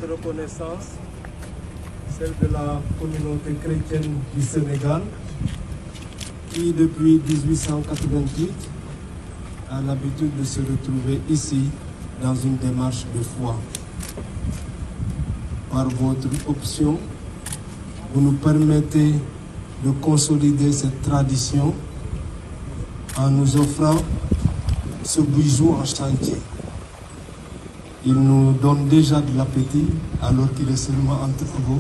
reconnaissance, celle de la communauté chrétienne du Sénégal, qui depuis 1888 a l'habitude de se retrouver ici dans une démarche de foi. Par votre option, vous nous permettez de consolider cette tradition en nous offrant ce bijou en chantier. Il nous donne déjà de l'appétit alors qu'il est seulement entre vous.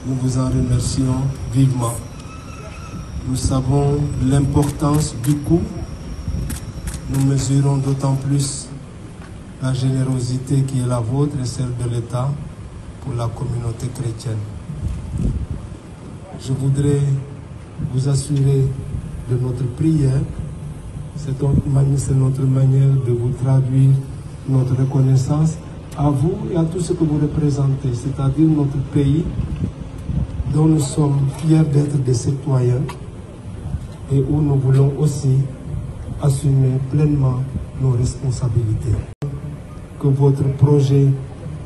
Nous vous en remercions vivement. Nous savons l'importance du coup. Nous mesurons d'autant plus la générosité qui est la vôtre et celle de l'État pour la communauté chrétienne. Je voudrais vous assurer de notre prière. C'est notre manière de vous traduire notre reconnaissance à vous et à tout ce que vous représentez, c'est-à-dire notre pays dont nous sommes fiers d'être des citoyens et où nous voulons aussi assumer pleinement nos responsabilités. Que votre projet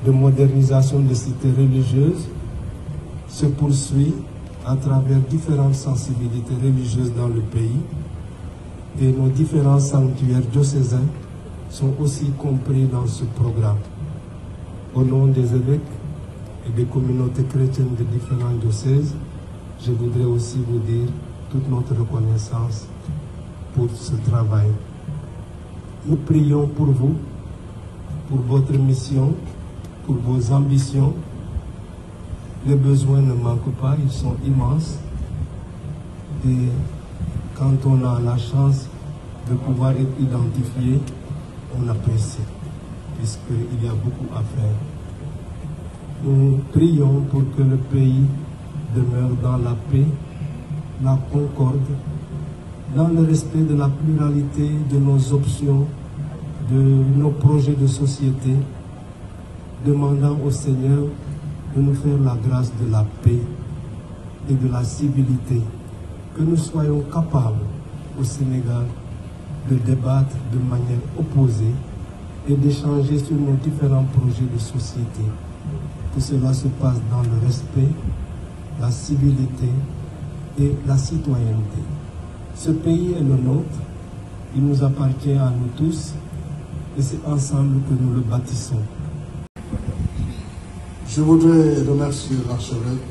de modernisation des cités religieuses se poursuit à travers différentes sensibilités religieuses dans le pays et nos différents sanctuaires diocésains sont aussi compris dans ce programme. Au nom des évêques et des communautés chrétiennes de différents diocèses, je voudrais aussi vous dire toute notre reconnaissance pour ce travail. Nous prions pour vous, pour votre mission, pour vos ambitions. Les besoins ne manquent pas, ils sont immenses. Et quand on a la chance de pouvoir être identifié, on apprécie, puisqu'il y a beaucoup à faire. Nous prions pour que le pays demeure dans la paix, la concorde, dans le respect de la pluralité de nos options, de nos projets de société, demandant au Seigneur de nous faire la grâce de la paix et de la civilité, que nous soyons capables au Sénégal de débattre de manière opposée et d'échanger sur nos différents projets de société. Que cela se passe dans le respect, la civilité et la citoyenneté. Ce pays est le nôtre, il nous appartient à nous tous et c'est ensemble que nous le bâtissons. Je voudrais remercier l'archevêque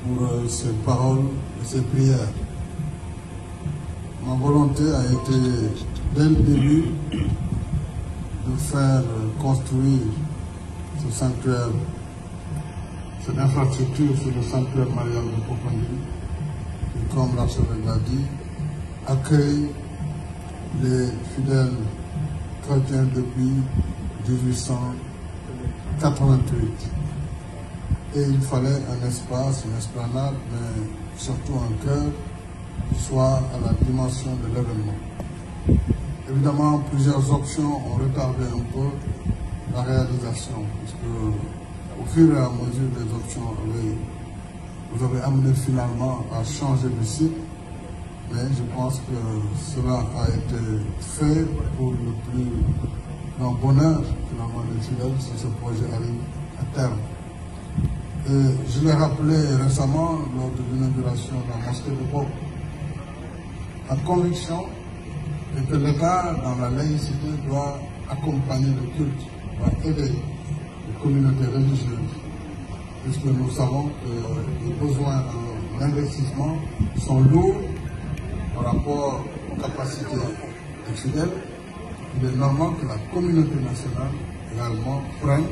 pour ses paroles et ses prières. Ma volonté a été, dès le début, de faire construire ce sanctuaire, cette infrastructure sur le sanctuaire marial de Popenguine, qui, comme l'archevêque l'a dit, accueille les fidèles chrétiens depuis 1888. Et il fallait un espace, une esplanade, mais surtout un cœur qui soit à la dimension de l'événement. Évidemment, plusieurs options ont retardé un peu la réalisation, puisque au fur et à mesure des options, vous avez amené finalement à changer de site, mais je pense que cela a été fait pour le plus grand bonheur finalement des fidèles si ce projet arrive à terme. Et je l'ai rappelé récemment lors de l'inauguration de la mosquée de Pau. La conviction est que l'État, dans la laïcité, doit accompagner le culte, doit aider les communautés religieuses, puisque nous savons que les besoins d'investissement sont lourds par rapport aux capacités des fidèles. Il est normal que la communauté nationale également prenne